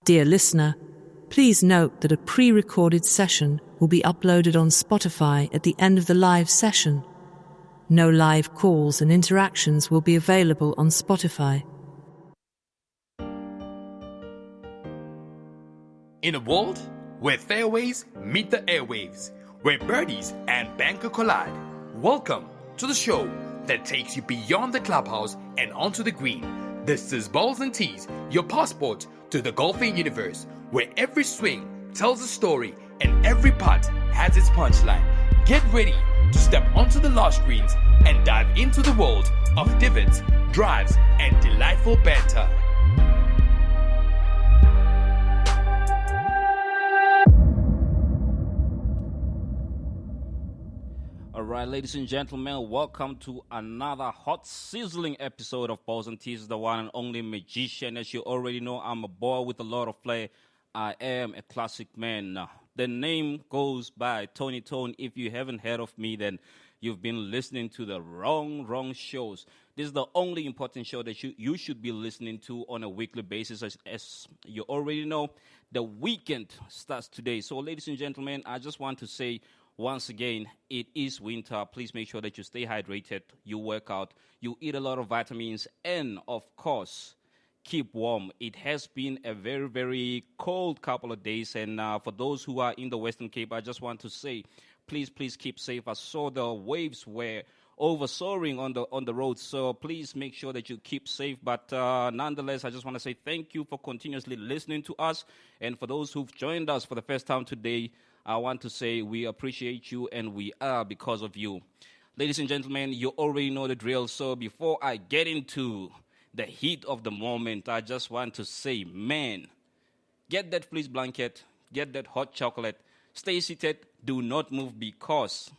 Dear listener, please note that a pre-recorded session will be uploaded on Spotify at the end of the live session. No live calls and interactions will be available on Spotify. In a world where fairways meet the airwaves, where birdies and banker collide, welcome to the show that takes you beyond the clubhouse and onto the green. This is Balls and Tees, your passport to the golfing universe, where every swing tells a story and every putt has its punchline. Get ready to step onto the lush greens and dive into the world of divots, drives, and delightful banter. Alright, ladies and gentlemen, welcome to another hot, sizzling episode of Balls and Tees, the one and only magician. As you already know, I'm a boy with a lot of flair. I am a classic man. The name goes by Tony Tone. If you haven't heard of me, then you've been listening to the wrong shows. This is the only important show that you should be listening to on a weekly basis. As you already know, the weekend starts today. So, ladies and gentlemen, I just want to say, once again, it is winter. Please make sure that you stay hydrated, you work out, you eat a lot of vitamins, and, of course, keep warm. It has been a very, very cold couple of days, and for those who are in the Western Cape, I just want to say, please keep safe. I saw the waves were over-soaring on the road, so please make sure that you keep safe. But nonetheless, I just want to say thank you for continuously listening to us, and for those who've joined us for the first time today, I want to say we appreciate you, and we are because of you. Ladies and gentlemen, you already know the drill, so before I get into the heat of the moment, I just want to say, man, get that fleece blanket, get that hot chocolate, stay seated, do not move, because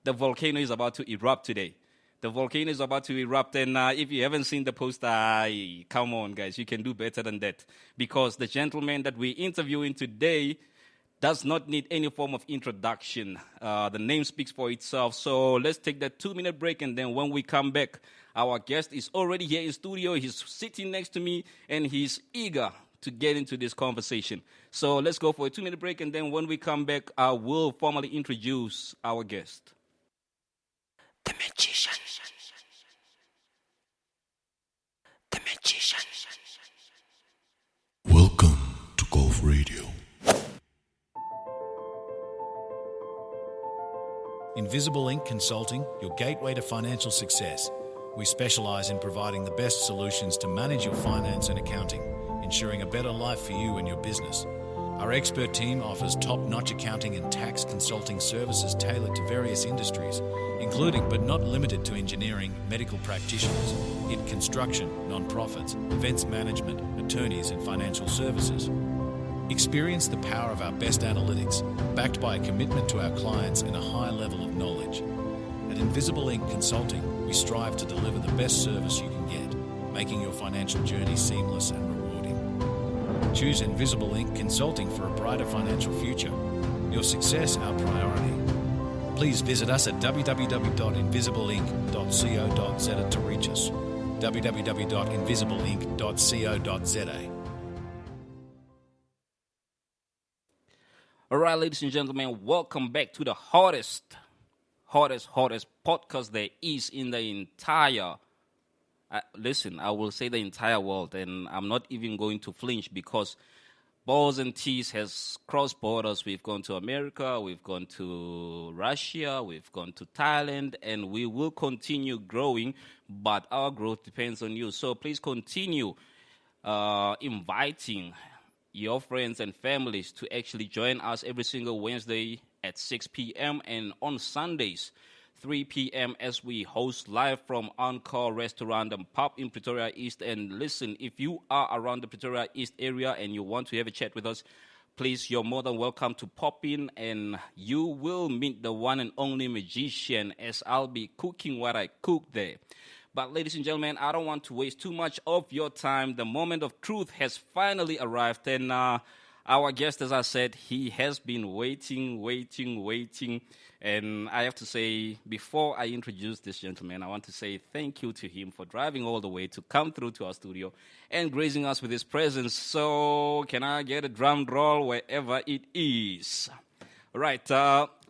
the volcano is about to erupt today. The volcano is about to erupt, and if you haven't seen the poster, come on, guys, you can do better than that, because the gentleman that we're interviewing today does not need any form of introduction. The name speaks for itself. So let's take that 2-minute break, and then when we come back, our guest is already here in studio. He's sitting next to me, and he's eager to get into this conversation. So let's go for a 2-minute break, and then when we come back, I will formally introduce our guest. The magician. The magician. Welcome to Golf Radio. Invisible Ink Consulting, your gateway to financial success. We specialise in providing the best solutions to manage your finance and accounting, ensuring a better life for you and your business. Our expert team offers top-notch accounting and tax consulting services tailored to various industries, including but not limited to engineering, medical practitioners, in construction, non-profits, events management, attorneys and financial services. Experience the power of our best analytics, backed by a commitment to our clients and a high level of knowledge. At Invisible Ink Consulting, we strive to deliver the best service you can get, making your financial journey seamless and rewarding. Choose Invisible Ink Consulting for a brighter financial future. Your success, our priority. Please visit us at www.invisibleinc.co.za to reach us. www.invisibleinc.co.za. All right, ladies and gentlemen, welcome back to the hottest podcast there is in the entire, I will say the entire world, and I'm not even going to flinch because Balls and Tees has crossed borders. We've gone to America, we've gone to Russia, we've gone to Thailand, and we will continue growing, but our growth depends on you. So please continue inviting your friends and families to actually join us every single Wednesday at 6 p.m. and on Sundays, 3 p.m. as we host live from Encore Restaurant and Pub in Pretoria East. And listen, if you are around the Pretoria East area and you want to have a chat with us, please, you're more than welcome to pop in, and you will meet the one and only magician as I'll be cooking what I cook there. But ladies and gentlemen, I don't want to waste too much of your time. The moment of truth has finally arrived, and Our guest, as I said, he has been waiting. And I have to say, before I introduce this gentleman, I want to say thank you to him for driving all the way to come through to our studio and gracing us with his presence. So, can I get a drum roll wherever it is? Right,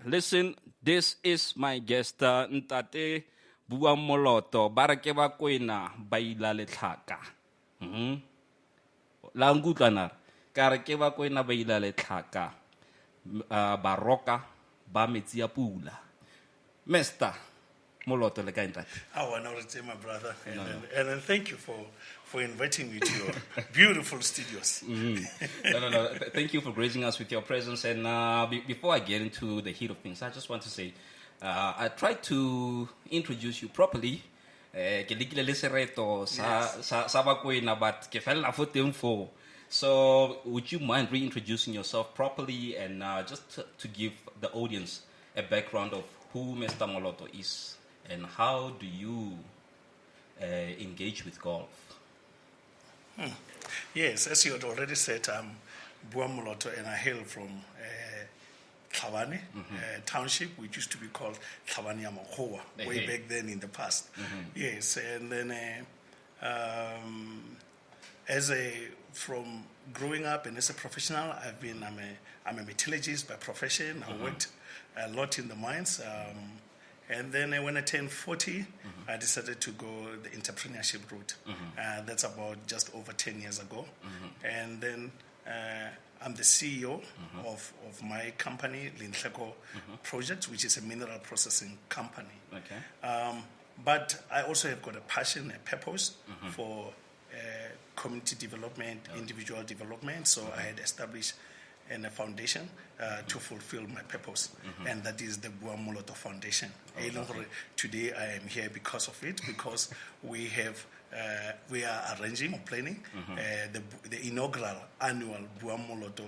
listen, this is my guest, Ntate Buamoloto, Barake Bakwena, Baila Letlhaka. La nkutlwana ka re ke ba kwena ba ila letlhaka baroka ba metsi a pula Mr. Moloto le kae ntate? I want to say, my brother, and then thank you for inviting me to your beautiful studios. No. Thank you for gracing us with your presence. And before I get into the heat of things, I just want to say I tried to introduce you properly. Ke lekile le sereto sa bakwena but ke fella fo teng fo. So would you mind reintroducing yourself properly and just to give the audience a background of who Mr. Moloto is and how do you engage with golf? Yes, as you had already said, I'm Bua Moloto and I hail from Tlhabane township, which used to be called Tlhabane Yamakhoa, way back then in the past. Yes, and then from growing up and as a professional, I'm a metallurgist by profession. I worked a lot in the mines. And then when I turned 40, I decided to go the entrepreneurship route. That's about just over 10 years ago. And then I'm the CEO of my company, Lintleko Project, which is a mineral processing company. Okay. But I also have got a passion, a purpose for community development, individual development. So I had established a foundation to fulfill my purpose, and that is the Bua Moloto Foundation. Today I am here because of it, because we are arranging or planning the inaugural annual Bua Moloto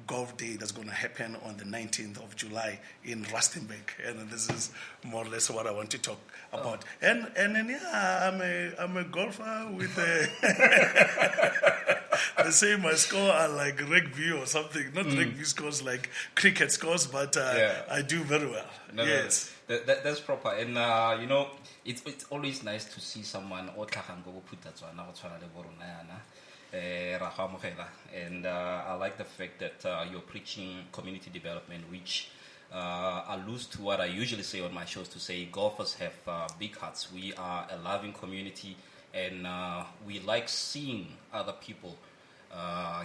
Golf Day that's going to happen on the 19th of July in Rustenburg, and this is more or less what I want to talk about. And then I'm a golfer with they say my score are like rugby or something, not rugby scores, like cricket scores, but I do very well. Yes. No. That's proper. And it's always nice to see someone and I like the fact that you're preaching community development, which alludes to what I usually say on my shows, to say golfers have big hearts. We are a loving community, and we like seeing other people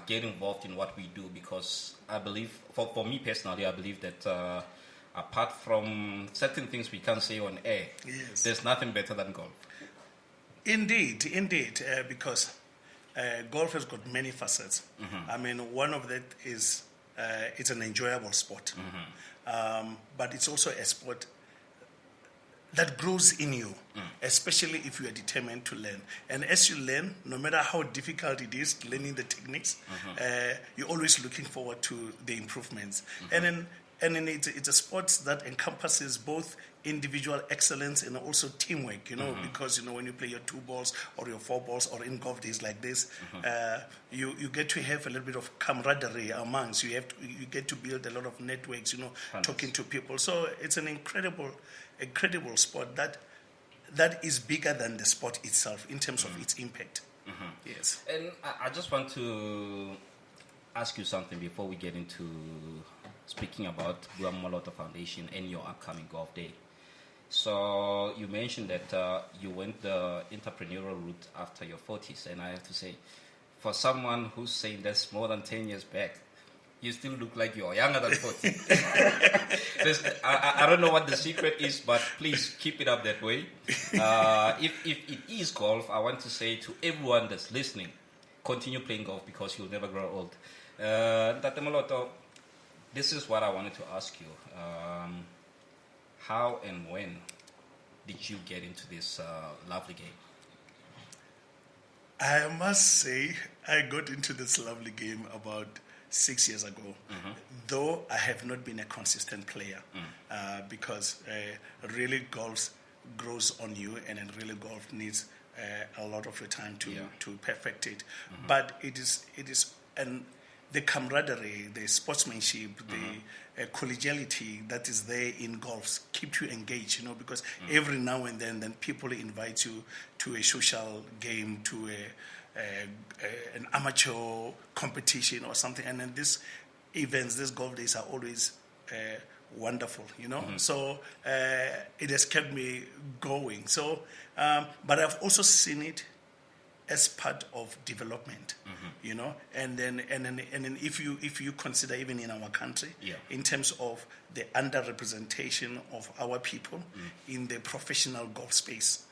get involved in what we do, because I believe, for me personally, I believe that apart from certain things we can't say on air, there's nothing better than golf. Indeed, because golf has got many facets. I mean, one of that is it's an enjoyable sport, but it's also a sport that grows in you, especially if you are determined to learn. And as you learn, no matter how difficult it is, learning the techniques, you're always looking forward to the improvements. And then it's a sport that encompasses both individual excellence and also teamwork, because, when you play your 2 balls or your 4 balls or in golf days like this, you get to have a little bit of camaraderie amongst. You get to build a lot of networks, talking to people. So it's an incredible sport that is bigger than the sport itself in terms of its impact. Yes. And I just want to ask you something before we get into speaking about Bua Moloto Foundation and your upcoming golf day. So you mentioned that you went the entrepreneurial route after your 40s, and I have to say, for someone who's saying that's more than 10 years back, you still look like you're younger than 40. I don't know what the secret is, but please keep it up that way. If it is golf, I want to say to everyone that's listening, continue playing golf because you'll never grow old. Ntate Moloto, this is what I wanted to ask you. How and when did you get into this lovely game? I must say I got into this lovely game about 6 years ago, though I have not been a consistent player, because really golf grows on you, and then really golf needs a lot of your time to perfect it. But it is the camaraderie, the sportsmanship, the collegiality that is there in golf keep you engaged, because every now and then people invite you to a social game, to an amateur competition or something, and then these events, these golf days are always wonderful, So it has kept me going. So, but I've also seen it as part of development, and then if you consider even in our country, in terms of the underrepresentation of our people in the professional golf space,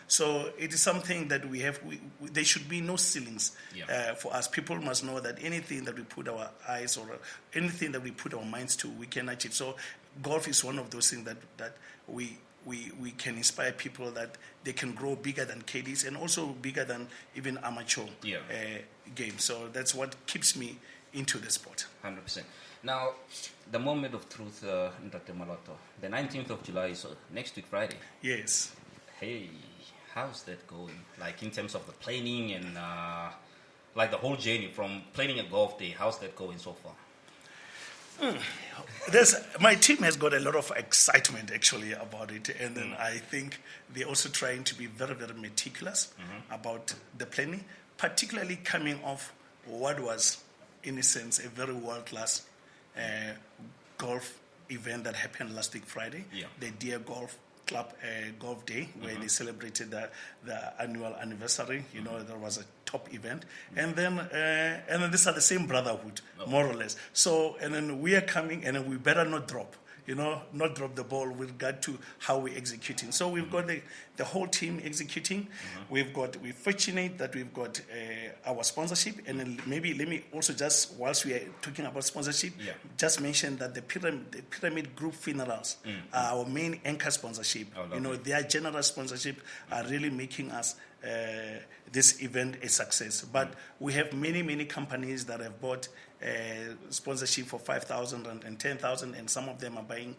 so it is something that we have. There should be no ceilings for us. People must know that anything that we put our eyes or anything that we put our minds to, we can achieve. So golf is one of those things that we can inspire people that they can grow bigger than KDs and also bigger than even amateur games. So that's what keeps me into the sport. 100%. Now, the moment of truth, Ndate Maloto, the 19th of July is next week Friday. Yes. Hey, how's that going? Like in terms of the planning and like the whole journey from planning a golf day, how's that going so far? My team has got a lot of excitement actually about it, and then I think they're also trying to be very, very meticulous about the planning, particularly coming off what was, in a sense, a very world-class golf event that happened last week Friday, the Deer Golf Club Golf Day, where they celebrated the annual anniversary. There was a top event, and then these are the same brotherhood, more or less. So, and then we are coming, and then we better not drop. Not drop the ball with regard to how we're executing. So we've got the whole team executing. We're fortunate that we've got our sponsorship. And then maybe let me also just, whilst we are talking about sponsorship, just mention that the Pyramid Group Funerals are our main anchor sponsorship. Their generous sponsorship are really making us this event a success. But we have many, many companies that have bought sponsorship for 5,000 and 10,000, and some of them are buying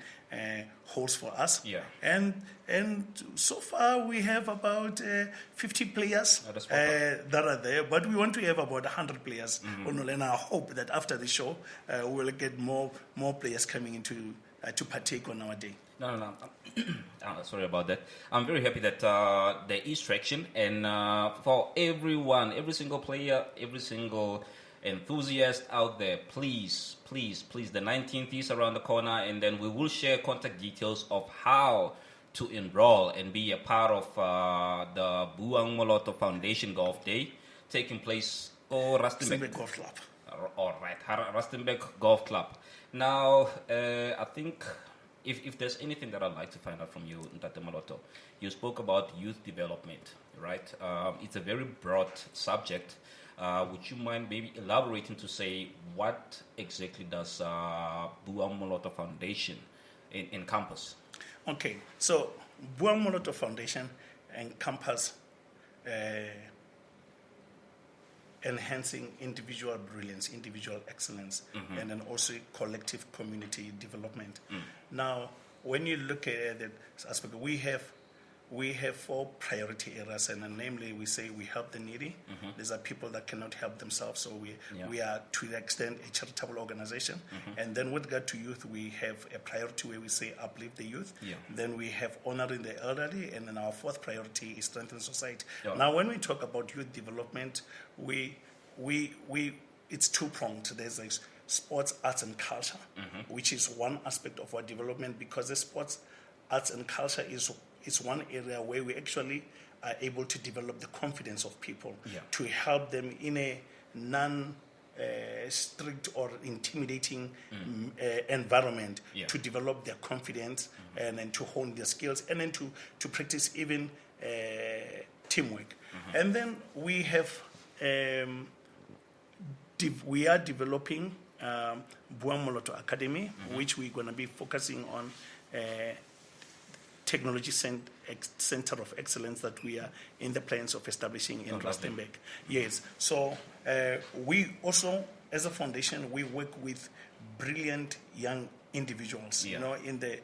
holes for us. And so far we have about 50 players that are there, but we want to have about 100 players. And I hope that after the show we'll get more players coming into to partake on our day. No. Sorry about that. I'm very happy that there is traction, and for everyone, every single player, every single enthusiast out there, please, the 19th is around the corner, and then we will share contact details of how to enroll and be a part of the Buang Moloto Foundation Golf Day taking place at Rustenburg Golf Club. All right, Rustenburg Golf Club. Now, I think if there's anything that I'd like to find out from you, Ndate Maloto, you spoke about youth development, right? It's a very broad subject. Would you mind maybe elaborating to say what exactly does Buang Moloto Foundation encompass? Okay, so Buang Moloto Foundation encompasses enhancing individual brilliance, individual excellence, and then also collective community development. Now, when you look at that aspect, we have 4 priority areas, and namely we say we help the needy. These are people that cannot help themselves, so we are to the extent a charitable organization. And then with regard to youth, we have a priority where we say uplift the youth. Then we have honoring the elderly, and then our 4th priority is strengthen society. Now, when we talk about youth development, we it's 2-pronged. There's like sports, arts, and culture, which is one aspect of our development, because the sports, arts, and culture is one area where we actually are able to develop the confidence of people to help them in a non-strict or intimidating environment to develop their confidence and then to hone their skills and then to practice even teamwork. And then we have we are developing Buang Moloto Academy, which we're going to be focusing on technology center of excellence that we are in the plans of establishing in Rustenburg. Yes. So we also, as a foundation, we work with brilliant young individuals. In the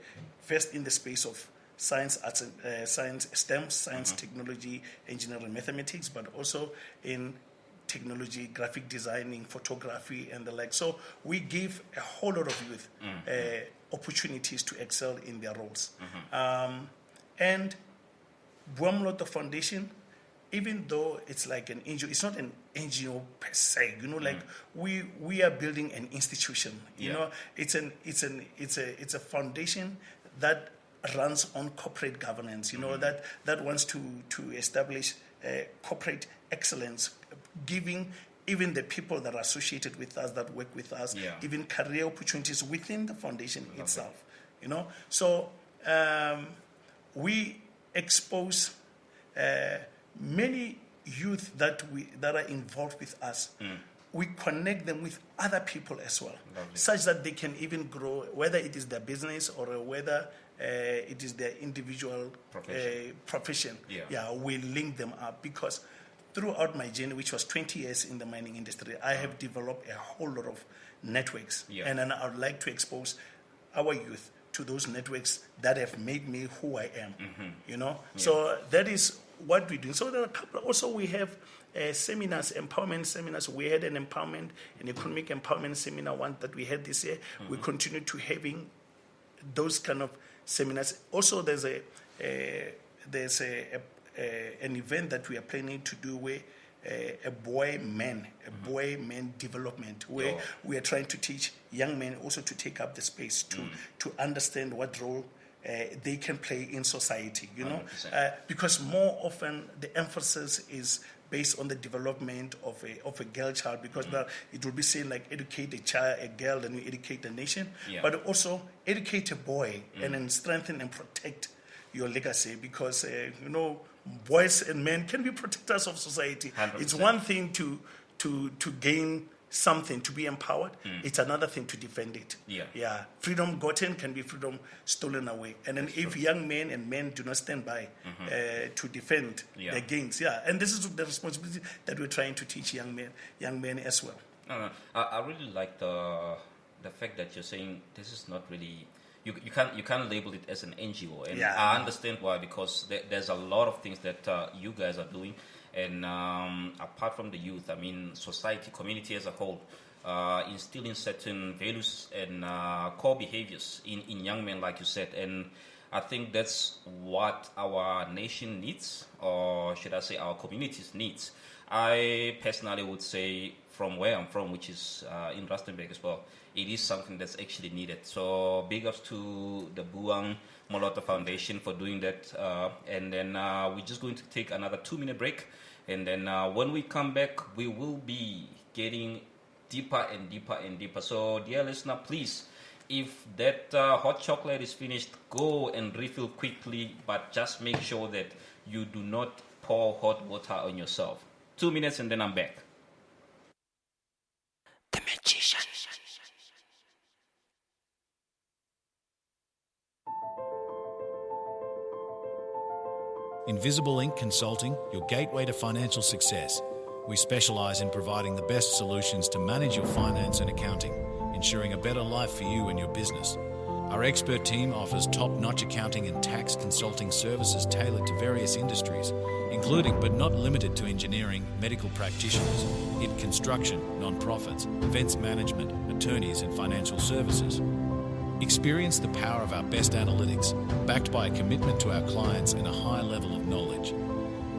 space of science, arts, science, STEM, science, technology, engineering, mathematics, but also in technology, graphic designing, photography, and the like. So we give a whole lot of youth opportunities to excel in their roles. And Buamloto Foundation, even though it's like an NGO, it's not an NGO per se. Like we are building an institution. You know, it's a foundation that runs on corporate governance. That wants to establish corporate excellence, giving even the people that are associated with us, that work with us, even career opportunities within the foundation itself. So we expose many youth that are involved with us. We connect them with other people as well, such that they can even grow, whether it is their business or whether it is their individual profession. We link them up, because throughout my journey, which was 20 years in the mining industry, I have developed a whole lot of networks. And then I would like to expose our youth to those networks that have made me who I am. So that is what we do. So there are a couple. Also, we have seminars, empowerment seminars. We had an empowerment, an economic empowerment seminar one that we had this year. We continue to having those kind of seminars. Also, there's an event that we are planning to do where a boy man development, where we are trying to teach young men also to take up the space to understand what role they can play in society, because more often the emphasis is based on the development of a girl child, because it will be saying like educate a girl, then you educate the nation, but also educate a boy and then strengthen and protect your legacy, because boys and men can be protectors of society. 100%. It's one thing to gain something, to be empowered. It's another thing to defend it. Freedom gotten can be freedom stolen away. And then if young men and men do not stand by to defend their gains, and this is the responsibility that we're trying to teach young men as well. I really like the fact that you're saying this is not really. You can't label it as an NGO, and I understand why, because there's a lot of things that you guys are doing, and apart from the youth, I mean society, community as a whole, instilling certain values and core behaviors in young men, like you said, and I think that's what our nation needs, or should I say our communities needs. I personally would say, from where I'm from, which is in Rustenburg as well, it is something that's actually needed. So big ups to the Buang Moloto Foundation for doing that. And then we're just going to take another 2-minute break. And then when we come back, we will be getting deeper and deeper and deeper. So dear listener, please, if that hot chocolate is finished, go and refill quickly, but just make sure that you do not pour hot water on yourself. 2 minutes and then I'm back. The Magician. Invisible Ink Consulting, your gateway to financial success. We specialise in providing the best solutions to manage your finance and accounting, ensuring a better life for you and your business. Our expert team offers top-notch accounting and tax consulting services tailored to various industries, including but not limited to engineering, medical practitioners, in construction, non-profits, events management, attorneys and financial services. Experience the power of our best analytics, backed by a commitment to our clients and a high level of knowledge.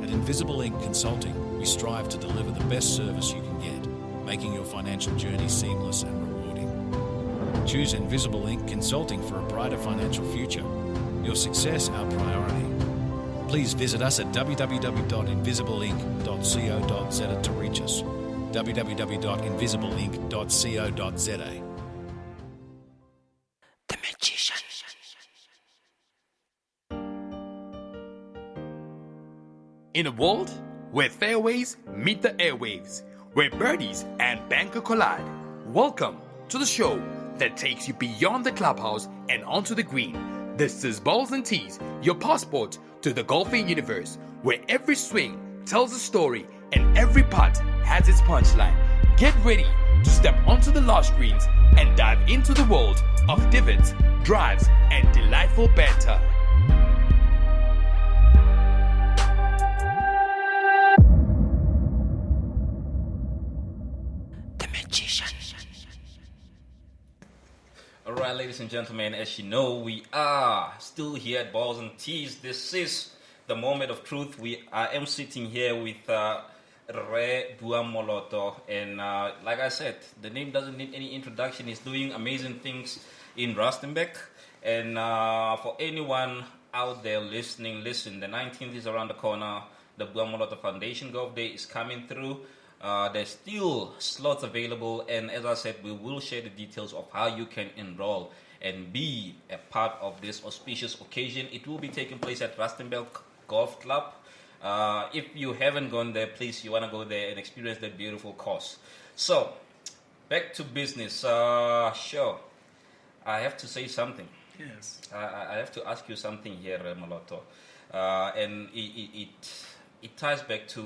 At Invisible Ink Consulting, we strive to deliver the best service you can get, making your financial journey seamless and rewarding. Choose Invisible Ink Consulting for a brighter financial future. Your success our priority. Please visit us at www.invisibleinc.co.za to reach us. www.invisibleinc.co.za. The Magician. In a world where fairways meet the airwaves, where birdies and banker collide, welcome to the show that takes you beyond the clubhouse and onto the green. This is Balls and Tees, your passport to the golfing universe, where every swing tells a story and every putt has its punchline. Get ready to step onto the large greens and dive into the world of divots, drives, and delightful banter. ladies and gentlemen, as you know, we are still here at Balls and Tees. This is the moment of truth. I am sitting here with Re Buamoloto, and like I said, the name doesn't need any introduction. He's doing amazing things in Rustenburg. And for anyone out there listening, listen, the 19th is around the corner. The Buamoloto Foundation Golf Day is coming through. There's still slots available, and as I said, we will share the details of how you can enroll and be a part of this auspicious occasion. It will be taking place at Rustenburg Golf Club. If you haven't gone there, please, you want to go there and experience that beautiful course. So, back to business. Sure, I have to say something. Yes. I have to ask you something here, Moloto, and it ties back to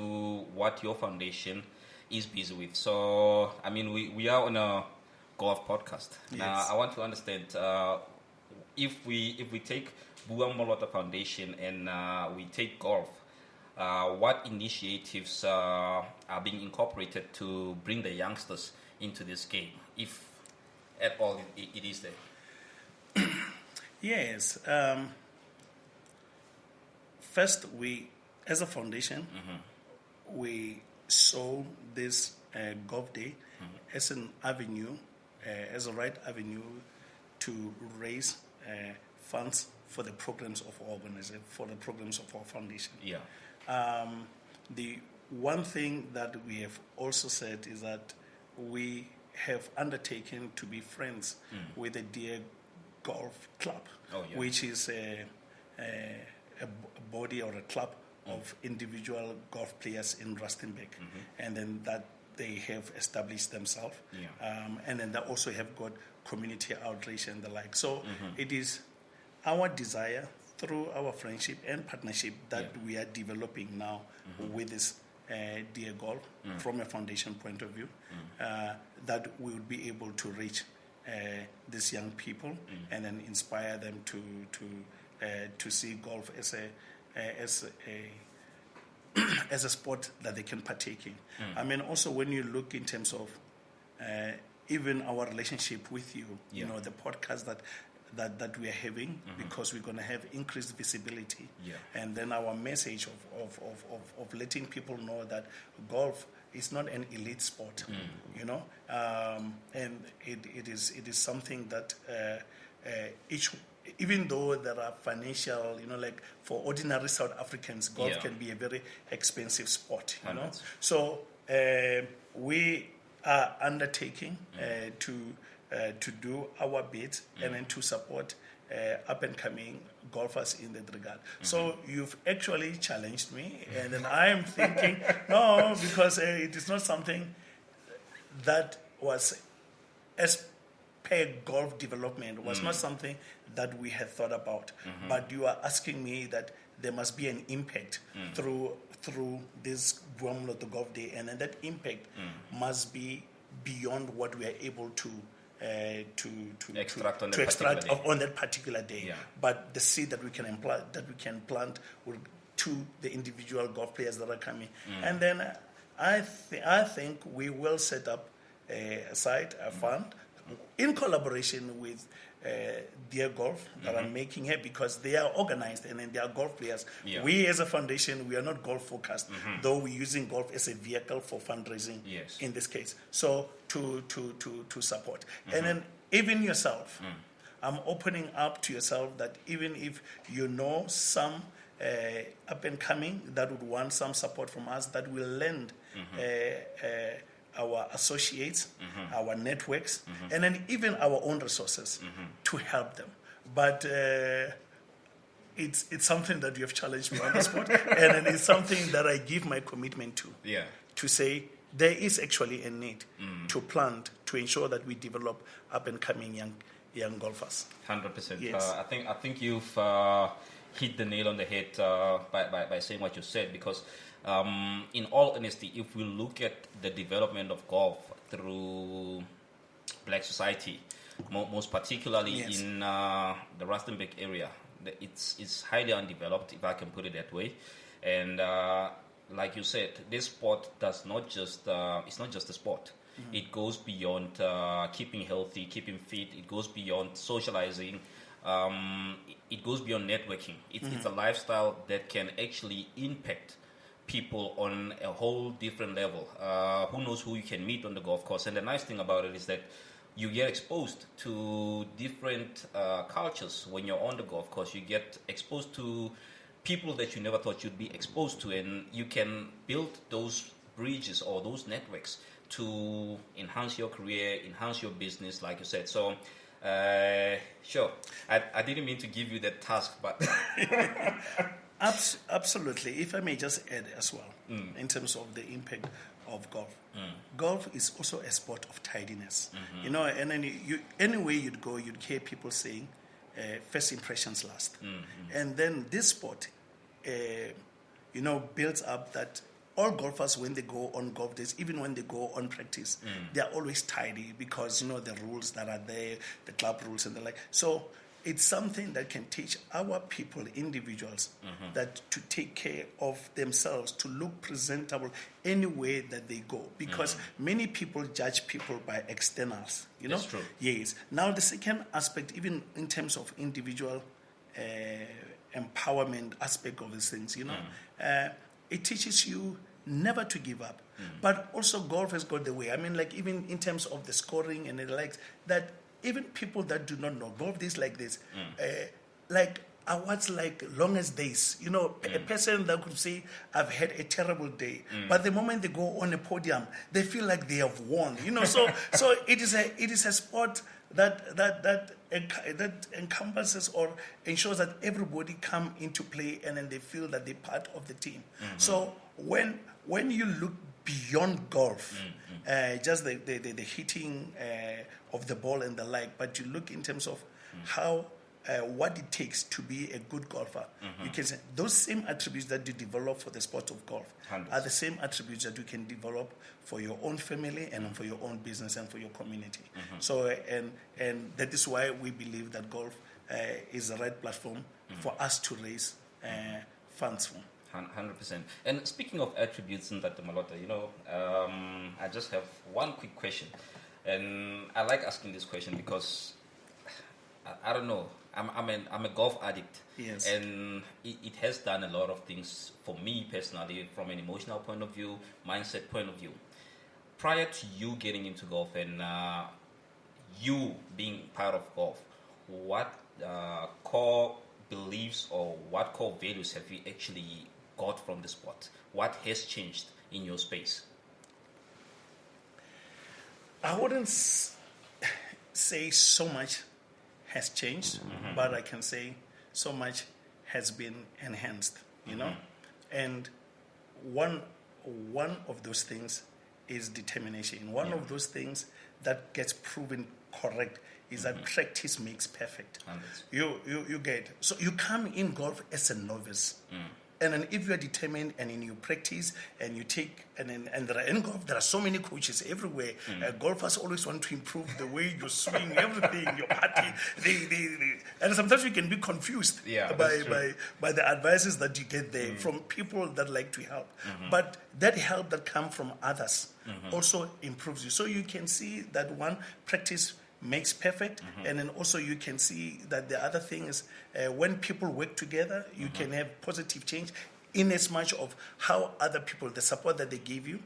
what your foundation is busy with. So, I mean, we are on a golf podcast. Yes. Now, I want to understand if we take Bua Molota Foundation and we take golf, what initiatives are being incorporated to bring the youngsters into this game, if at all it is there? Yes. First, we, as a foundation, we saw this Golf Day as an avenue, as a right avenue to raise funds for the programs of our organization, for the programs of our foundation. Yeah. The one thing that we have also said is that we have undertaken to be friends with the Deer Golf Club, which is a body or a club of individual golf players in Rustenburg, and then that they have established themselves, and then they also have got community outreach and the like. So it is our desire through our friendship and partnership that we are developing now with this Deer Golf from a foundation point of view, that we will be able to reach these young people and then inspire them to see golf as a sport that they can partake in. I mean, also when you look in terms of even our relationship with you, you know, the podcast that we are having, because we're going to have increased visibility, and then our message of letting people know that golf is not an elite sport, you know, and it is something that even though there are financial, you know, like for ordinary South Africans, golf can be a very expensive sport, you know. So we are undertaking to do our bit and then to support up and coming golfers in that regard. So you've actually challenged me, and then I'm thinking, no, because it is not something that was as per golf development was not something that we had thought about. But you are asking me that there must be an impact through this Buamoloto Golf Day, and then that impact must be beyond what we are able to extract on that particular day. But the seed that we can plant to the individual golf players that are coming, and then I think we will set up a fund in collaboration with Deer Golf that are making it, because they are organized and then they are golf players. We as a foundation, we are not golf focused, though we're using golf as a vehicle for fundraising in this case. So to support. And then even yourself, I'm opening up to yourself that even if you know some up and coming that would want some support from us, that will lend our associates, our networks, and then even our own resources to help them. But it's something that you have challenged me on the spot, and then it's something that I give my commitment to. To say there is actually a need to plant to ensure that we develop up and coming young golfers. 100%. Yes. I think you've hit the nail on the head by saying what you said, because in all honesty, if we look at the development of golf through black society, most particularly in the Rustenburg area, it's highly undeveloped, if I can put it that way. And like you said, this sport does not just it's not just a sport. It goes beyond keeping healthy, keeping fit. It goes beyond socializing. It goes beyond networking. It's a lifestyle that can actually impact people on a whole different level. Who knows who you can meet on the golf course? And the nice thing about it is that you get exposed to different cultures when you're on the golf course. You get exposed to people that you never thought you'd be exposed to, and you can build those bridges or those networks to enhance your career, enhance your business, like you said. So, sure, I didn't mean to give you that task, but Absolutely. If I may just add as well, in terms of the impact of golf. Golf is also a sport of tidiness. You know, and then anywhere you'd go, you'd hear people saying, first impressions last. And then this sport, builds up that all golfers, when they go on golf days, even when they go on practice, they are always tidy because, the rules that are there, the club rules and the like. So it's something that can teach our people, individuals, that to take care of themselves, to look presentable anywhere that they go. Because many people judge people by externals, That's true. Yes. Now, the second aspect, even in terms of individual empowerment aspect of these things, it teaches you never to give up. But also golf has got the way. I mean, like even in terms of the scoring and the likes, that even people that do not know golf days like this, like awards like longest days, a person that could say, I've had a terrible day, but the moment they go on a podium, they feel like they have won, so it is a sport that encompasses or ensures that everybody come into play and then they feel that they're part of the team. So when you look beyond golf, just the hitting of the ball and the like, but you look in terms of how what it takes to be a good golfer, you can say those same attributes that you develop for the sport of golf 100%. are the same attributes that you can develop for your own family and for your own business and for your community. So and that is why we believe that golf is the right platform for us to raise funds from. 100%. And speaking of attributes in that Malota, I just have one quick question, and I like asking this question because I don't know. I'm a golf addict, Yes. and it has done a lot of things for me personally, from an emotional point of view, mindset point of view. Prior to you getting into golf and you being part of golf, what core beliefs or what core values have you actually got from the sport? What has changed in your space? I wouldn't say so much has changed, but I can say so much has been enhanced, And one of those things is determination. One of those things that gets proven correct is that practice makes perfect. You get, so you come in golf as a novice. And then if you are determined and in your practice and you take, and there are in golf, there are so many coaches everywhere. Golfers always want to improve the way you swing, everything, your party. And sometimes you can be confused by the advices that you get there from people that like to help. But that help that comes from others also improves you. So you can see that one, practice makes perfect, and then also you can see that the other thing is when people work together, you can have positive change in as much of how other people, the support that they give you,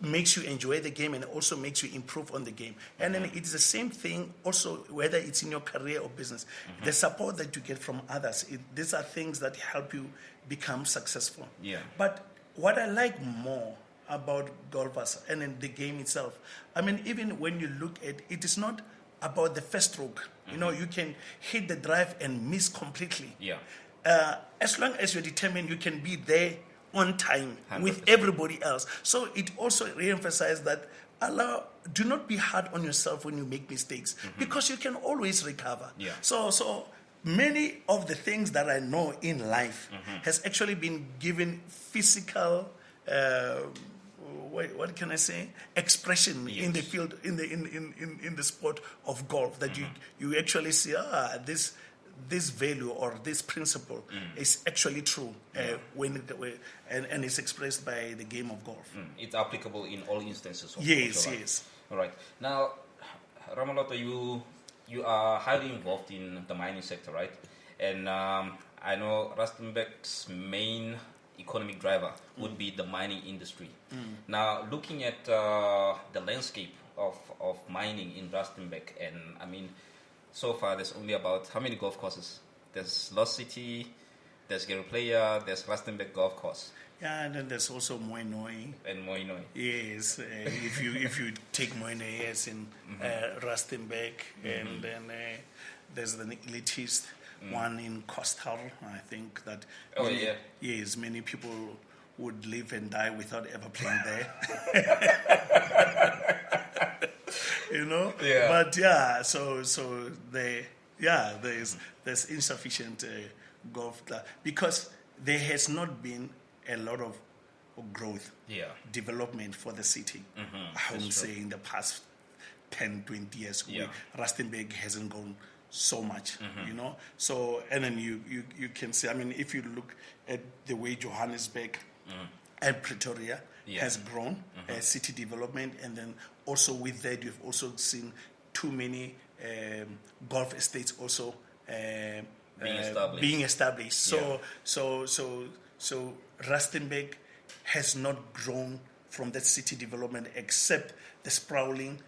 makes you enjoy the game and also makes you improve on the game. And then it's the same thing also whether it's in your career or business. The support that you get from others, these are things that help you become successful. But what I like more about golfers and in the game itself, I mean, even when you look at it, is not about the first stroke. You can hit the drive and miss completely. As long as you're determined, you can be there on time 100%. With everybody else. So it also reemphasizes that do not be hard on yourself when you make mistakes, because you can always recover. So many of the things that I know in life has actually been given physical what can I say? Expression in the field, in the sport of golf, that you actually see this value or this principle is actually true and it's expressed by the game of golf. It's applicable in all instances. Yes, yes. All right. Now, Ramaloto, you are highly involved in the mining sector, right? And I know Rustenburg's main economic driver would be the mining industry. Now, looking at the landscape of mining in Rustenburg, and I mean, so far there's only about how many golf courses? There's Lost City, there's Gary Player, there's Rustenburg Golf Course. Yeah, and then there's also Moinoi. And Moinoi. Yes, if you take Moinoi, yes, in Rustenburg, and then there's the elitist one in Coastal. I think that. Yes, many people would live and die without ever playing there. Yeah. But yeah, so there's insufficient golf because there has not been a lot of growth, development for the city. I would say in the past 10, 20 years, Rustenburg hasn't grown so much, So, and then you can see, I mean, if you look at the way Johannesburg and Pretoria has grown, city development, and then also with that, you've also seen too many golf estates also being established. So Rustenburg has not grown from that city development except the sprawling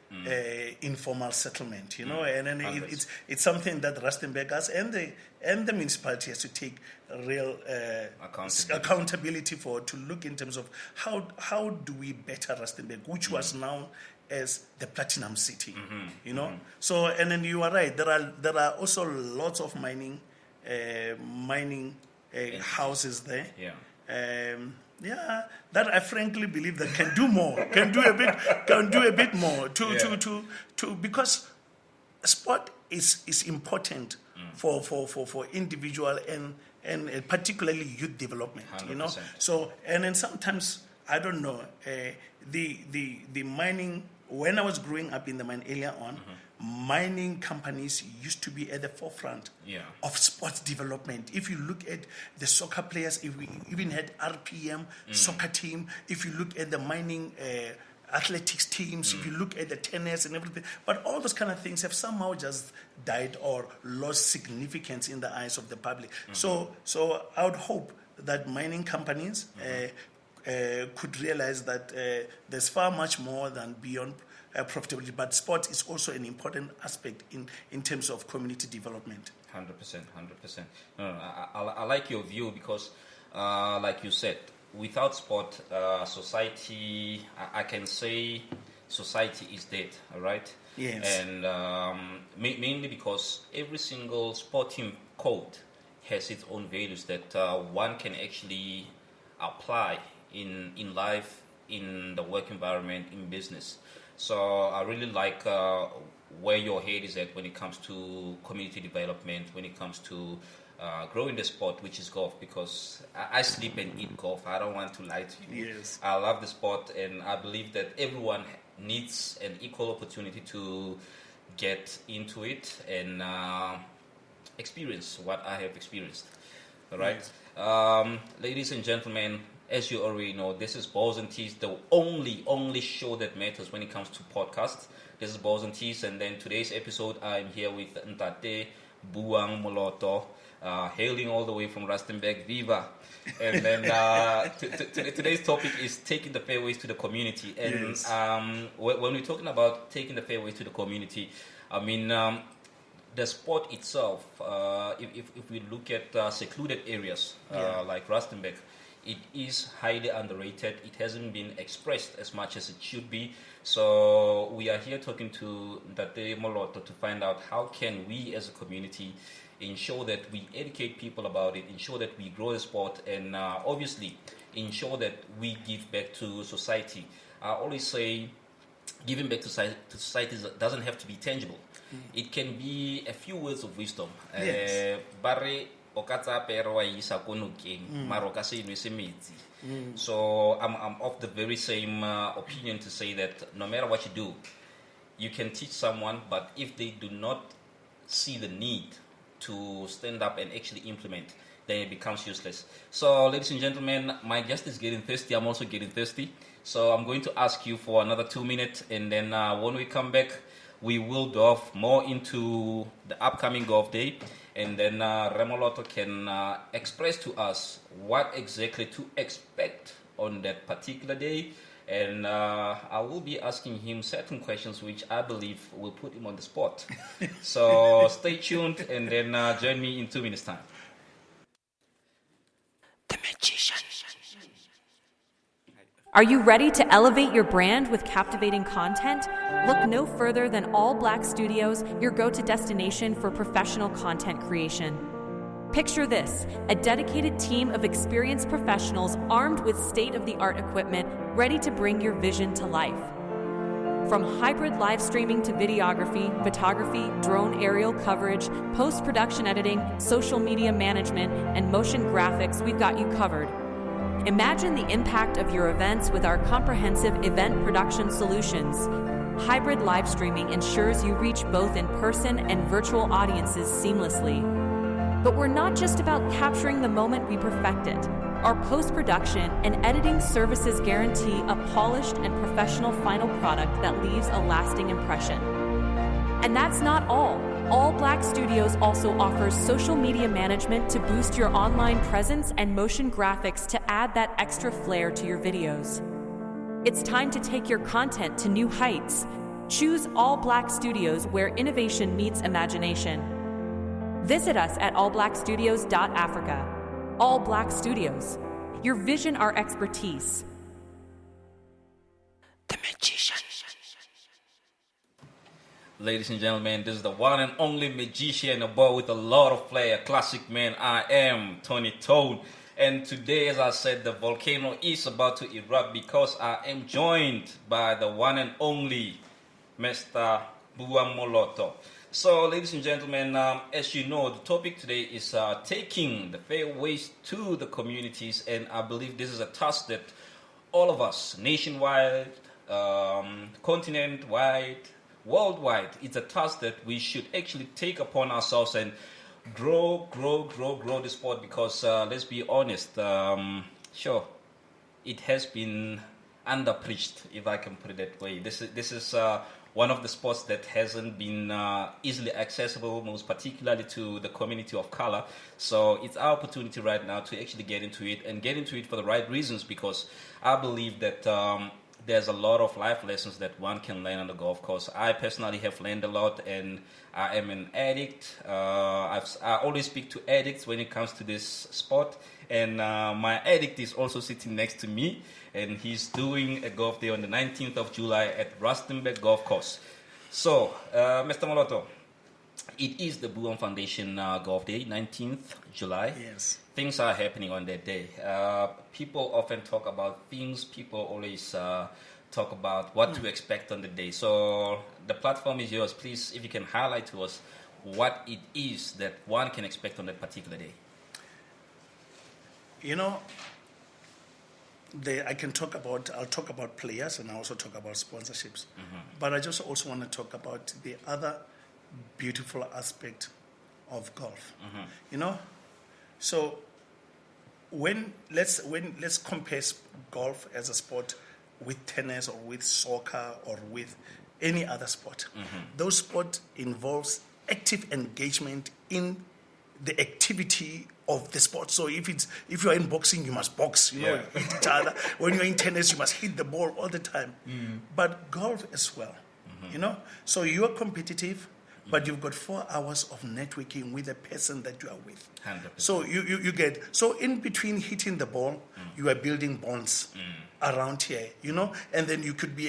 informal settlement, and then it's something that Rustenburg has and the municipality has to take real accountability for, to look in terms of how do we better Rustenburg, which was known as the Platinum City, So, and then you are right. There are also lots of mining houses there. That I frankly believe that can do more, can do a bit more to because sport is important for individual and particularly youth development, 100%. So, and then sometimes I don't know the mining. When I was growing up in the mine earlier on, mining companies used to be at the forefront of sports development. If you look at the soccer players, if we even had RPM soccer team, if you look at the mining athletics teams, if you look at the tennis and everything, but all those kind of things have somehow just died or lost significance in the eyes of the public. So I would hope that mining companies could realize that there's far much more than beyond profitability, but sport is also an important aspect in terms of community development. 100%. I like your view because, like you said, without sport, society, I can say society is dead, all right? Yes. And mainly because every single sporting code has its own values that one can actually apply in life, in the work environment, in business. So I really like where your head is at when it comes to community development, when it comes to growing the sport, which is golf, because I sleep and eat golf. I don't want to lie to you. Yes. I love the sport, and I believe that everyone needs an equal opportunity to get into it and experience what I have experienced. All right. Yes. Ladies and gentlemen, as you already know, this is Balls and Tees, the only show that matters when it comes to podcasts. This is Balls and Tees, and then today's episode, I'm here with Ntate Buang Moloto, hailing all the way from Rustenburg, Viva. And then today's topic is taking the fairways to the community. And Yes. When we're talking about taking the fairways to the community, I mean, the sport itself, if we look at secluded areas like Rustenburg, it is highly underrated. It hasn't been expressed as much as it should be. So we are here talking to Ntate Moloto to find out how can we as a community ensure that we educate people about it, ensure that we grow the sport, and obviously ensure that we give back to society. I always say giving back to society doesn't have to be tangible. It can be a few words of wisdom. Yes. So I'm of the very same opinion to say that no matter what you do, you can teach someone, but if they do not see the need to stand up and actually implement, then it becomes useless. So, ladies and gentlemen, my guest is getting thirsty. I'm also getting thirsty. So, I'm going to ask you for another 2 minutes, and then when we come back, we will delve more into the upcoming golf day, and then Remoloto can express to us what exactly to expect on that particular day. And I will be asking him certain questions which I believe will put him on the spot. So stay tuned and then join me in 2 minutes' time. The magician. Are you ready to elevate your brand with captivating content? Look no further than All Black Studios, your go-to destination for professional content creation. Picture this, a dedicated team of experienced professionals armed with state-of-the-art equipment ready to bring your vision to life. From hybrid live streaming to videography, photography, drone aerial coverage, post-production editing, social media management, and motion graphics, we've got you covered. Imagine the impact of your events with our comprehensive event production solutions. Hybrid live streaming ensures you reach both in-person and virtual audiences seamlessly. But we're not just about capturing the moment we perfect it. Our post-production and editing services guarantee a polished and professional final product that leaves a lasting impression. And that's not all. All Black Studios also offers social media management to boost your online presence and motion graphics to add that extra flair to your videos. It's time to take your content to new heights. Choose All Black Studios, where innovation meets imagination. Visit us at allblackstudios.africa. All Black Studios. Your vision, our expertise. The magician. Ladies and gentlemen, this is the one and only magician, a boy with a lot of flair, classic man. I am Tony Toad. And today, as I said, the volcano is about to erupt because I am joined by the one and only Mr. Buamoloto. So, ladies and gentlemen, as you know, the topic today is taking the fairways to the communities, and I believe this is a task that all of us, nationwide, continent-wide, worldwide, it's a task that we should actually take upon ourselves and grow the sport because, let's be honest, sure, it has been under-preached, if I can put it that way. This is one of the sports that hasn't been easily accessible, most particularly to the community of color. So it's our opportunity right now to actually get into it and get into it for the right reasons, because I believe that there's a lot of life lessons that one can learn on the golf course. I personally have learned a lot, and I am an addict. I always speak to addicts when it comes to this sport, and my addict is also sitting next to me, and he's doing a golf day on the 19th of July at Rustenburg Golf Course. So, Mr. Moloto, it is the Buam Foundation Golf Day, 19th July. Yes. Things are happening on that day. People often talk about things. People always talk about what to expect on the day. So the platform is yours. Please, if you can highlight to us what it is that one can expect on that particular day. You know, I'll talk about players, and I also talk about sponsorships. Mm-hmm. But I just also want to talk about the other beautiful aspect of golf. Mm-hmm. You know, so let's compare golf as a sport with tennis or with soccer or with any other sport. Mm-hmm. Those sport involves active engagement in the activity of the sport. So if you are in boxing, you must box, hit each other. When you're in tennis, you must hit the ball all the time. Mm. But golf as well, So you are competitive, but you've got 4 hours of networking with the person that you are with. 100%. So you get, so in between hitting the ball, you are building bonds around here, and then you could be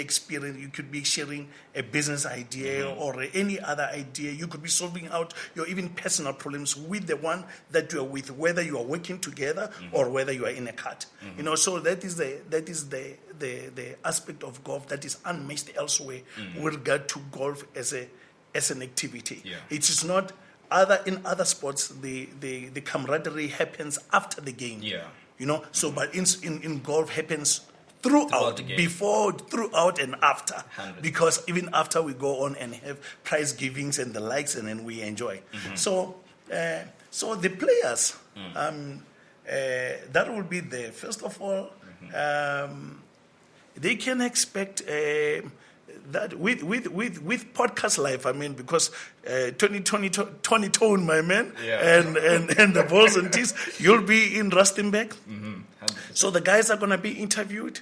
sharing a business idea or any other idea. You could be solving out your even personal problems with the one that you are with, whether you are working together or whether you are in a cart. So that is the aspect of golf that is unmatched elsewhere with regard to golf as an activity. Yeah. It is not in other sports the camaraderie happens after the game. Yeah. But in golf happens throughout and after. 100%. Because even after we go on and have prize givings and the likes, and then we enjoy. Mm-hmm. So So the players, that will be there. First of all, they can expect that with podcast life. I mean, because 20 tone, my man, and the balls and tees, you'll be in Rustenburg. So the guys are going to be interviewed.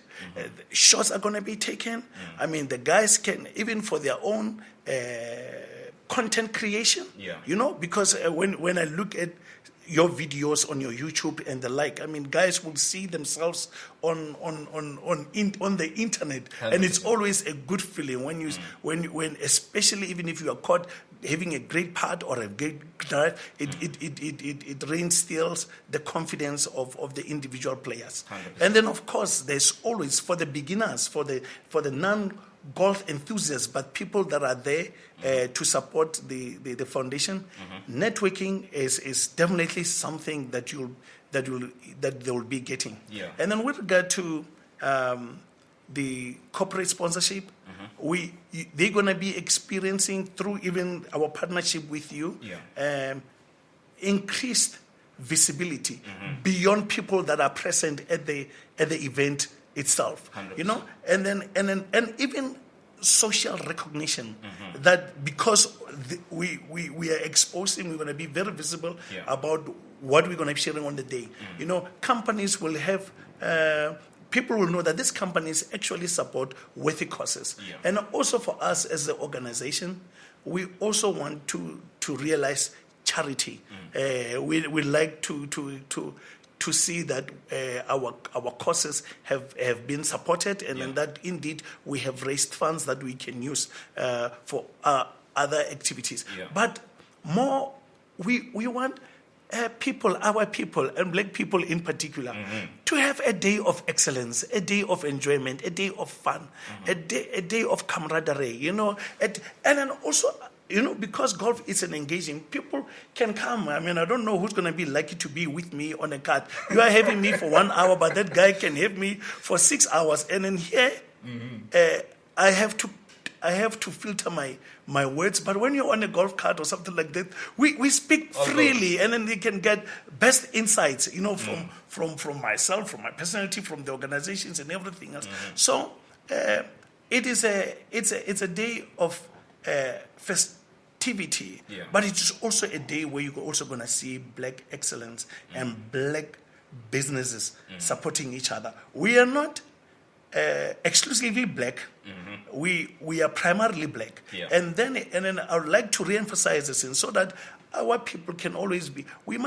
Shots are going to be taken. I mean, the guys can, even for their own content creation, because when I look at your videos on your YouTube and the like, I mean, guys will see themselves on the internet, 100%. And it's always a good feeling when especially even if you are caught having a great part or a great drive, it reinstills the confidence of the individual players. 100%. And then of course there's always, for the beginners, for the non-golf enthusiasts, but people that are there to support the foundation, networking is definitely something that they will be getting. And then with regard to the corporate sponsorship, they're going to be experiencing through even our partnership with you increased visibility beyond people that are present at the event itself. 100%. And even social recognition that because we are exposing, we're going to be very visible about what we're going to be sharing on the day. Companies will have people will know that these companies actually support worthy causes. And also for us as an organization, we also want to realize charity. We like to see that our causes have been supported, and that indeed we have raised funds that we can use for other activities. But more, we want our people, and black people in particular, to have a day of excellence, a day of enjoyment, a day of fun, a day of camaraderie, and then also, because golf is an engaging, people can come. I mean, I don't know who's going to be lucky to be with me on a cart. You are having me for 1 hour, but that guy can have me for 6 hours. And in here, I have to filter my words. But when you're on a golf cart or something like that, we speak freely, and then they can get best insights, from myself, from my personality, from the organizations and everything else. So it's a day of festivity, but it's also a day where you're also going to see black excellence and black businesses supporting each other. We are not exclusively black. We are primarily black, and then I would like to re-emphasize this, so that our people can always be. We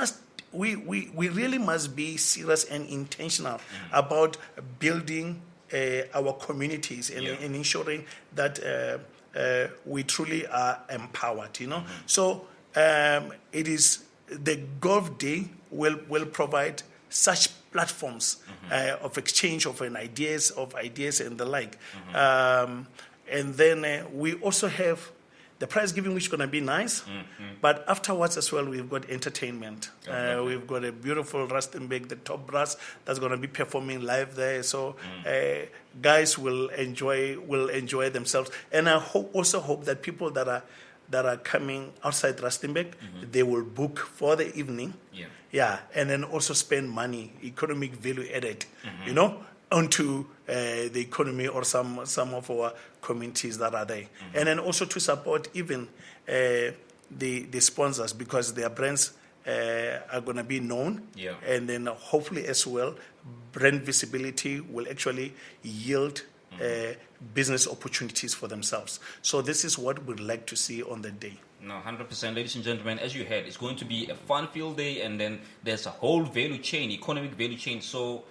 really must be serious and intentional about building our communities and ensuring that we truly are empowered. So it is the Golf Day will provide such platforms of exchange of ideas and the like. And then we also have the prize giving, which is going to be nice. But afterwards as well, we've got entertainment. We've got a beautiful Rustenburg, the top brass, that's going to be performing live there. So guys will enjoy themselves. And I also hope that people that are coming outside Rustenburg, they will book for the evening. And then also spend money, economic value added, onto the economy or some of our communities that are there. And then also to support even the sponsors, because their brands are going to be known. And then hopefully as well, brand visibility will actually yield business opportunities for themselves. So this is what we'd like to see on the day. No, 100%, ladies and gentlemen, as you heard, it's going to be a fun-filled day, and then there's a whole value chain, economic value chain. So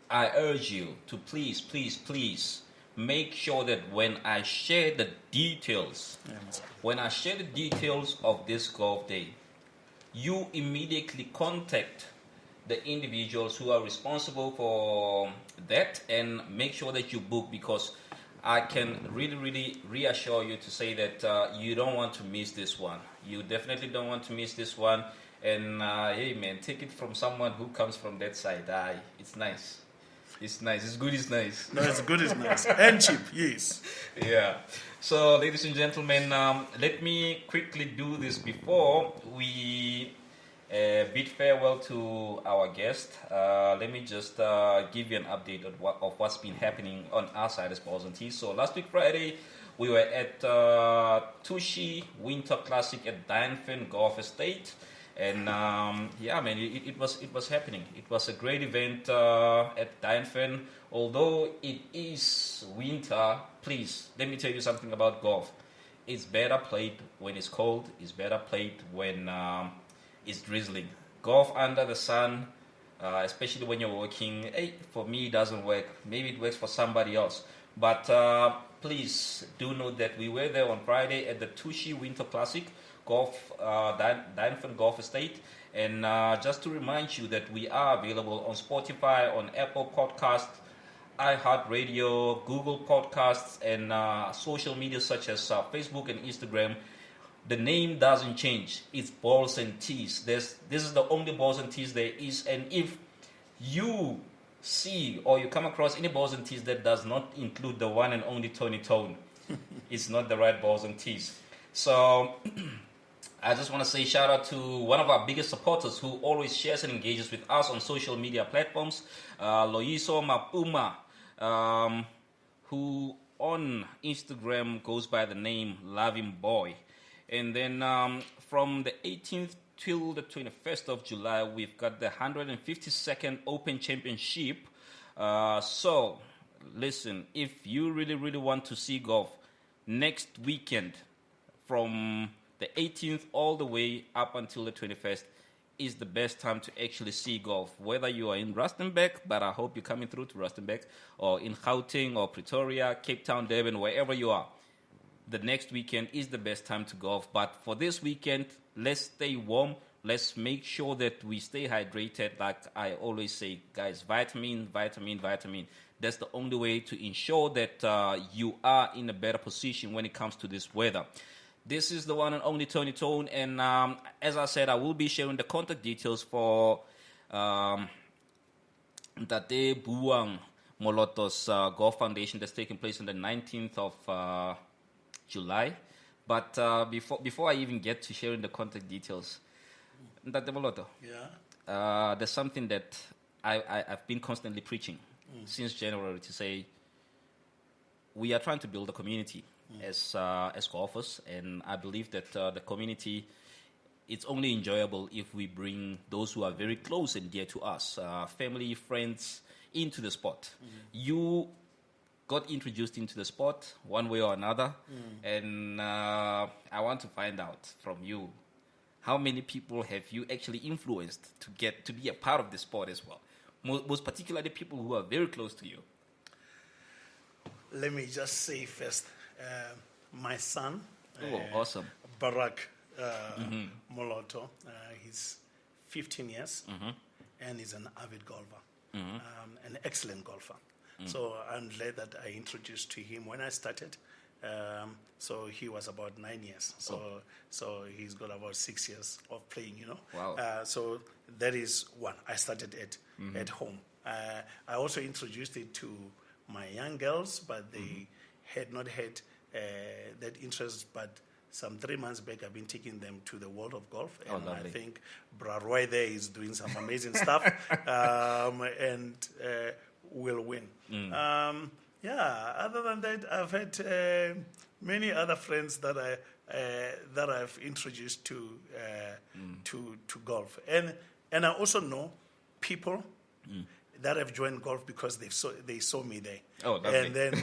I urge you to please make sure that when I share the details, of this golf day, you immediately contact the individuals who are responsible for that and make sure that you book, because I can really reassure you to say that you don't want to miss this one. You definitely don't want to miss this one. And hey man, take it from someone who comes from that side. It's nice. It's nice. It's good. It's nice. No, it's good. It's nice. And cheap. Yes. Yeah. So, ladies and gentlemen, let me quickly do this before we Bid farewell to our guest. Let me just give you an update of what's been happening on our side as Balls and Tees. So last week Friday, we were at Tushi Winter Classic at Dianfen Golf Estate, and yeah, man, it was happening. It was a great event at Dianfen. Although it is winter, please let me tell you something about golf. It's better played when it's cold. It's better played when it's drizzling. Golf under the sun, especially when you're working, for me it doesn't work. Maybe it works for somebody else. But please do note that we were there on Friday at the Tushi Winter Classic Golf, Dianfen Golf Estate. And just to remind you that we are available on Spotify, on Apple Podcasts, iHeartRadio, Google Podcasts, and social media such as Facebook and Instagram. The name doesn't change. It's Balls and Tees. This is the only Balls and Tees there is. And if you see or you come across any Balls and Tees that does not include the one and only Tony Tone, it's not the right Balls and Tees. So I just want to say shout out to one of our biggest supporters who always shares and engages with us on social media platforms, Loiso Mapuma, who on Instagram goes by the name Loving Boy. And then from the 18th till the 21st of July, we've got the 152nd Open Championship. So, listen, if you really, really want to see golf, next weekend from the 18th all the way up until the 21st is the best time to actually see golf. Whether you are in Rustenburg, but I hope you're coming through to Rustenburg, or in Gauteng or Pretoria, Cape Town, Durban, wherever you are. The next weekend is the best time to golf. But for this weekend, let's stay warm. Let's make sure that we stay hydrated. Like I always say, guys, vitamin. That's the only way to ensure that you are in a better position when it comes to this weather. This is the one and only Tony Tone. And as I said, I will be sharing the contact details for Ntate Buang Moloto's Golf Foundation that's taking place on the 19th of July. But before I even get to sharing the contact details, Ntate Moloto, there's something that I've been constantly preaching since January to say we are trying to build a community as golfers, and I believe that the community, it's only enjoyable if we bring those who are very close and dear to us, family, friends, into the sport. You got introduced into the sport one way or another, and I want to find out from you, how many people have you actually influenced to get to be a part of the sport as well? Most particularly people who are very close to you. Let me just say first, my son, awesome, Barak Moloto, he's 15 years, and he's an avid golfer, an excellent golfer. So I'm glad that I introduced to him when I started. So he was about 9 years. So he's got about 6 years of playing, Wow. So that is one. I started at home. I also introduced it to my young girls, but they had not had that interest. But some 3 months back, I've been taking them to the world of golf. And I think Bra Roy there is doing some amazing stuff. And will win. Other than that, I've had many other friends that I've introduced to golf, and I also know people that have joined golf because they saw me there. And then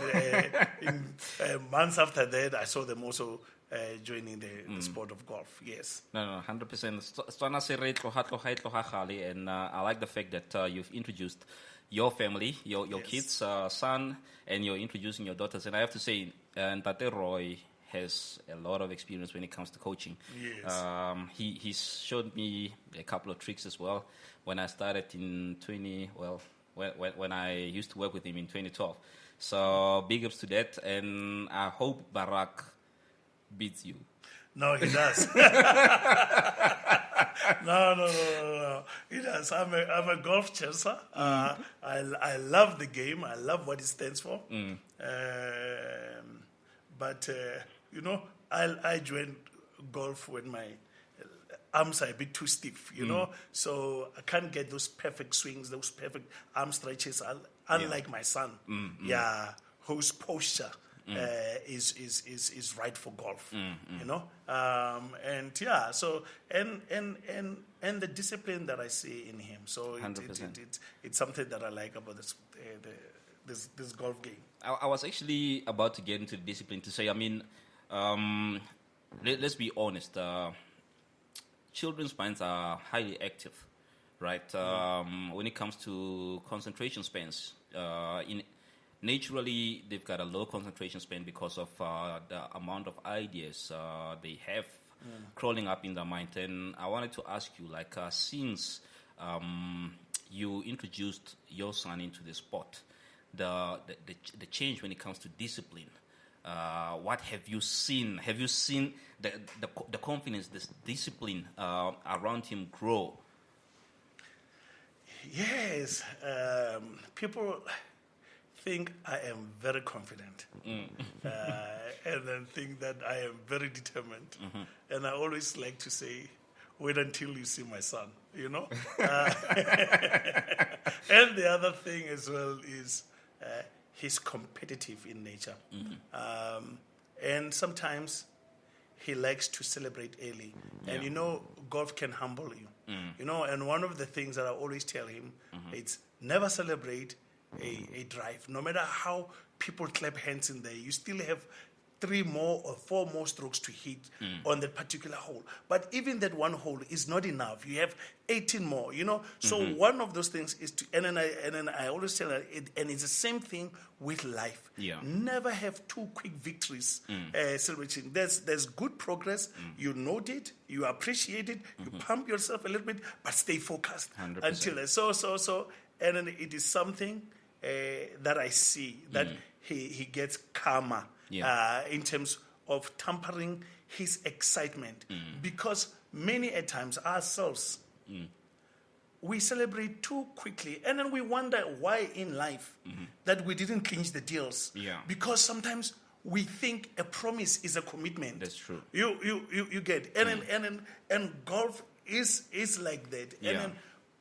months after that, I saw them also joining the sport of golf. Yes. No, 100%. And I like the fact that you've introduced your family, your kids, son, and you're introducing your daughters. And I have to say, Ntate Roy has a lot of experience when it comes to coaching. Yes. He's showed me a couple of tricks as well when I started in when I used to work with him in 2012. So big ups to that, and I hope Barak beats you. No, he does. No. He does. I'm a golf chaser. I love the game. I love what it stands for. But I joined golf when arms are a bit too stiff, you know, so I can't get those perfect swings, those perfect arm stretches, unlike my son, whose posture is right for golf, you know, and the discipline that I see in him. So it's something that I like about this golf game. I was actually about to get into the discipline to say, I mean, let's be honest. Children's minds are highly active, right? When it comes to concentration spans, naturally they've got a low concentration span because of the amount of ideas they have crawling up in their mind. And I wanted to ask you, like, since you introduced your son into the sport, the change when it comes to discipline. What have you seen? Have you seen the confidence, this discipline around him grow? Yes. People think I am very confident and then think that I am very determined. And I always like to say, wait until you see my son, you know? And the other thing as well is he's competitive in nature. And sometimes he likes to celebrate early. And you know, golf can humble you. You know, and one of the things that I always tell him, it's never celebrate a drive. No matter how people clap hands in there, you still have 3 more or 4 more strokes to hit on that particular hole. But even that one hole is not enough. You have 18 more, you know. So one of those things is to, and then I always tell her, and it's the same thing with life. Never have 2 quick victories celebrating. There's good progress. You note it, you appreciate it, you pump yourself a little bit, but stay focused 100%. until so. And then it is something that I see that he gets calmer. In terms of tempering his excitement. Because many a times ourselves, we celebrate too quickly and then we wonder why in life that we didn't clinch the deals. Because sometimes we think a promise is a commitment. That's true. You get. And golf is like that. And then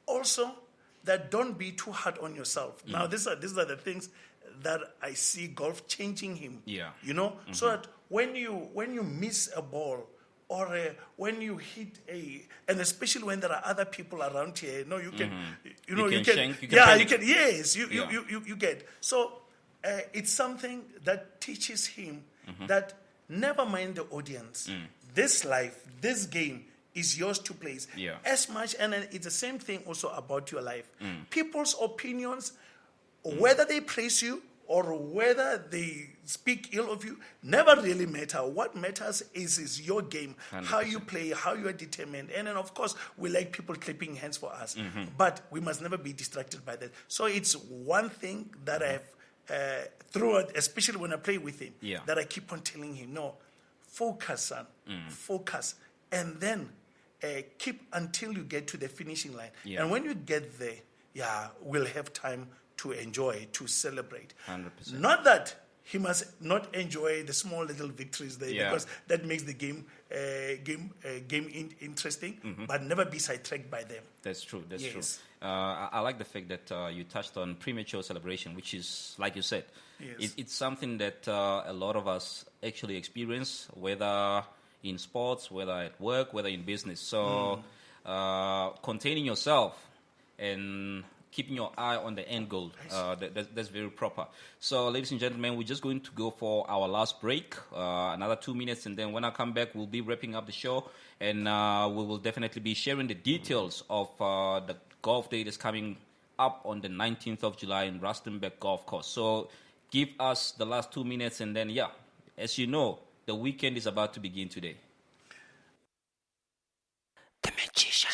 also that don't be too hard on yourself. Now these are the things that I see golf changing him. You know, so that when you miss a ball or when you hit and especially when there are other people around here, you know, you can, you get. So it's something that teaches him that never mind the audience. This life, this game is yours to play as much, and then it's the same thing also about your life. People's opinions, whether they praise you or whether they speak ill of you, never really matter. What matters is your game, 100%. How you play, how you are determined. And then, of course, we like people clapping hands for us. But we must never be distracted by that. So it's one thing that I have throughout, especially when I play with him, that I keep on telling him, no, focus, son, focus. And then keep until you get to the finishing line. And when you get there, we'll have time to enjoy, to celebrate. 100%. Not that he must not enjoy the small little victories there, because that makes the game interesting, but never be sidetracked by them. That's true. That's true. I like the fact that you touched on premature celebration, which is, like you said, it's something that a lot of us actually experience, whether in sports, whether at work, whether in business. So containing yourself and keeping your eye on the end goal, that's very proper. So, ladies and gentlemen, we're just going to go for our last break, another 2 minutes, and then when I come back, we'll be wrapping up the show, and we will definitely be sharing the details of the golf day that's coming up on the 19th of July in Rustenburg Golf Course. So, give us the last 2 minutes, and then, as you know, the weekend is about to begin today. The Magician.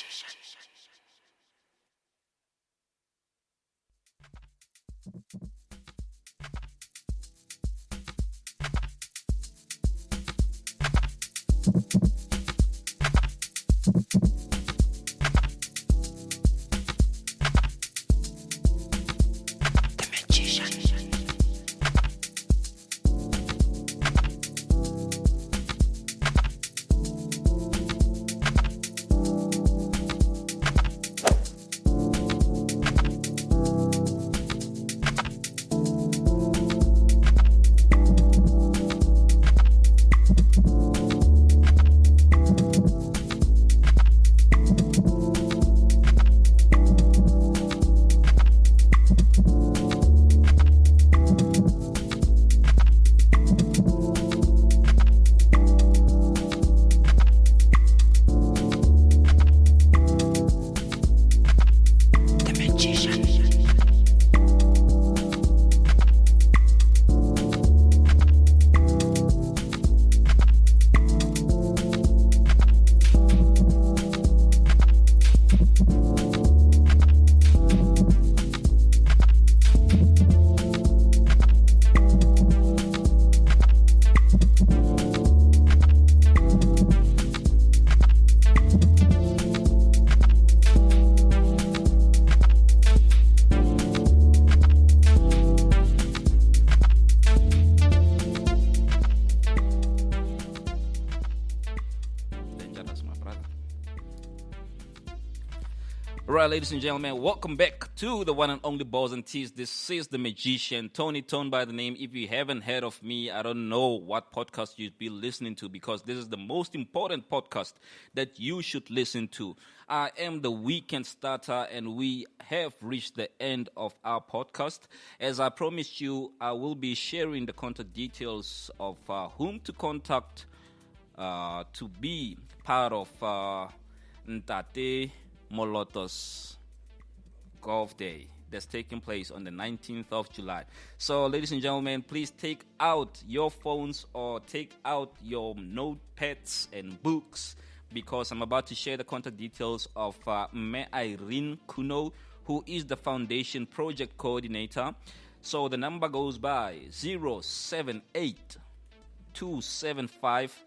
right, ladies and gentlemen, welcome back to the one and only Balls and Tees. This is the magician, Tony Tone by the name. If you haven't heard of me, I don't know what podcast you'd be listening to, because this is the most important podcast that you should listen to. I am the weekend starter, and we have reached the end of our podcast. As I promised you, I will be sharing the contact details of whom to contact to be part of Ntate Moloto's Golf Day that's taking place on the 19th of July. So, ladies and gentlemen, please take out your phones or take out your notepads and books, because I'm about to share the contact details of Me Irene Kuno, who is the foundation project coordinator. So the number goes by 078 275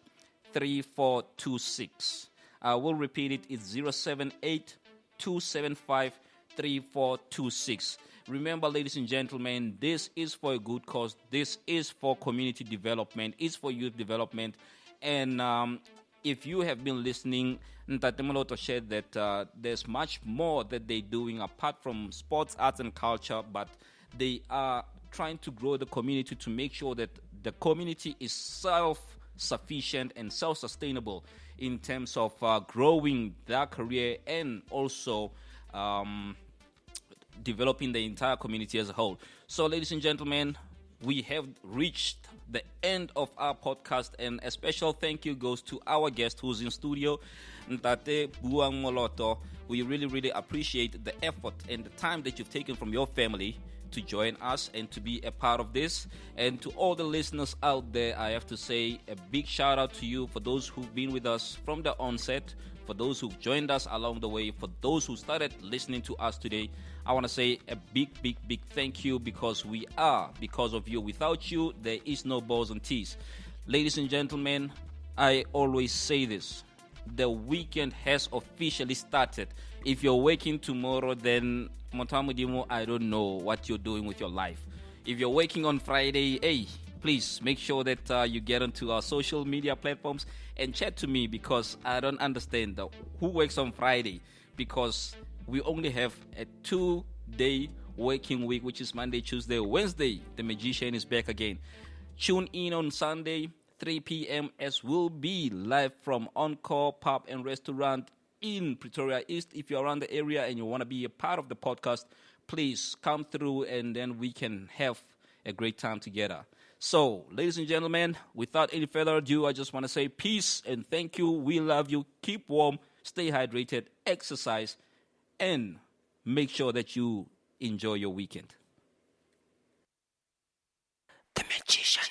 3426. I will repeat it. It's 078 275 3426. Remember, ladies and gentlemen, this is for a good cause. This is for community development. It's for youth development. And if you have been listening, Ntate Moloto shared that there's much more that they're doing apart from sports, arts, and culture, but they are trying to grow the community to make sure that the community is self-sufficient and self-sustainable in terms of growing their career and also developing the entire community as a whole. So, ladies and gentlemen, we have reached the end of our podcast, and a special thank you goes to our guest who's in studio, Ntate Buang Moloto. We really, really appreciate the effort and the time that you've taken from your family to join us and to be a part of this. And to all the listeners out there, I have to say a big shout out to you, for those who've been with us from the onset, for those who've joined us along the way, for those who started listening to us today. I want to say a big, big, big thank you, because we are because of you. Without you, there is no Balls and Tees. Ladies and gentlemen, I always say this: the weekend has officially started. If you're waking tomorrow, then Montamudimo, I don't know what you're doing with your life. If you're waking on Friday, hey, please make sure that you get onto our social media platforms and chat to me, because I don't understand who works on Friday, because we only have a 2-day working week, which is Monday, Tuesday, Wednesday. The magician is back again. Tune in on Sunday, 3 p.m. as we'll be live from Encore Pub and Restaurant in Pretoria East. If you're around the area and you want to be a part of the podcast, please come through and then we can have a great time together. So, ladies and gentlemen, without any further ado, I just want to say peace and thank you. We love you. Keep warm, stay hydrated, exercise, and make sure that you enjoy your weekend. The magician.